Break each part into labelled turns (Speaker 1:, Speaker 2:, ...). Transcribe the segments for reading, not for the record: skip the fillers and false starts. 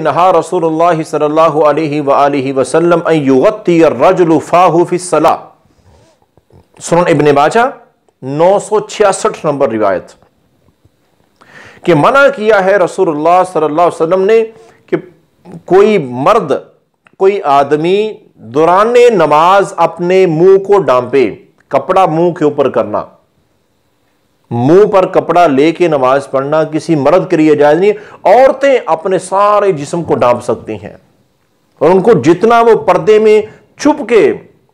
Speaker 1: नहा रसूलुल्लाह सल्लल्लाहु अलैहि वसल्लम अन युगत्ती अर्रजुलु फाहु फिस्सलाह, सुनन इब्न माजा 966 नंबर रिवायत, कि मना किया है रसूलुल्लाह सल्लल्लाहु अलैहि वसल्लम ने कि कोई मर्द, कोई आदमी दौराने नमाज अपने मुंह को डांपे, कपड़ा मुंह के ऊपर करना, मुंह पर कपड़ा लेके नमाज पढ़ना किसी मर्द के लिए जायज नहीं। औरतें अपने सारे जिस्म को ढांप सकती हैं और उनको जितना वो पर्दे में छुप के,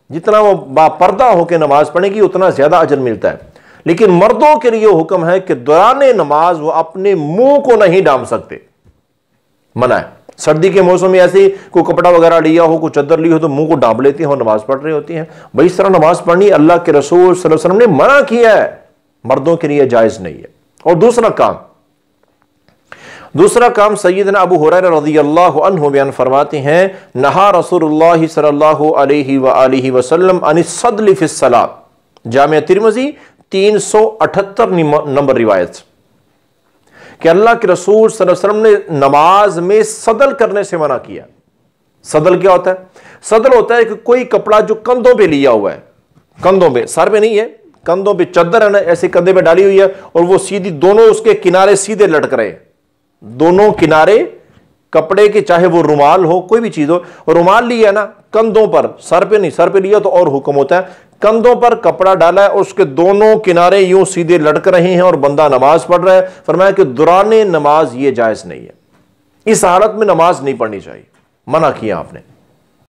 Speaker 1: जितना वो बापर्दा होकर नमाज पढ़ेगी उतना ज्यादा अजर मिलता है। लेकिन मर्दों के लिए हुक्म है कि दौराने नमाज वो अपने मुंह को नहीं ढांप सकते, मना है। सर्दी के मौसम में ऐसे कोई कपड़ा वगैरह लिया हो, कोई चद्दर ली हो तो मुंह को ढांप लेती हैं और नमाज पढ़ रही होती हैं। भाई इस तरह नमाज पढ़नी अल्लाह के रसूल सल्लल्लाहु अलैहि वसल्लम ने मना किया है, मर्दों के लिए जायज नहीं है। और दूसरा काम सय्यदना अबू हुरैरा रज़ियल्लाहु अन्हु बयान फरमाते हैं, नहा रसूलुल्लाह सल्लल्लाहु अलैहि वसल्लम अनिस सदल फिस सलात, जामिया तिरमिज़ी 378 नंबर रिवायत, कि अल्लाह के रसूल सल्लल्लाहु अलैहि वसल्लम ने नमाज में सदल करने से मना किया। सदल क्या होता है? सदल होता है कि कोई कपड़ा जो कंधों पे लिया हुआ है, कंधों पे, सर पे नहीं है, कंधों पे चद्दर है ना, ऐसे कंधे पे डाली हुई है और वो सीधी, दोनों उसके किनारे सीधे लटक रहे, दोनों किनारे कपड़े के, चाहे वो रुमाल हो, कोई भी चीज हो, रुमाल लिया ना कंधों पर, सर पे नहीं, सर पे लिया तो और हुक्म होता है, कंधों पर कपड़ा डाला है और उसके दोनों किनारे यूं सीधे लटक रहे हैं और बंदा नमाज पढ़ रहा है, फरमाया कि दौराने नमाज ये जायज नहीं है, इस हालत में नमाज नहीं पढ़नी चाहिए, मना किया आपने।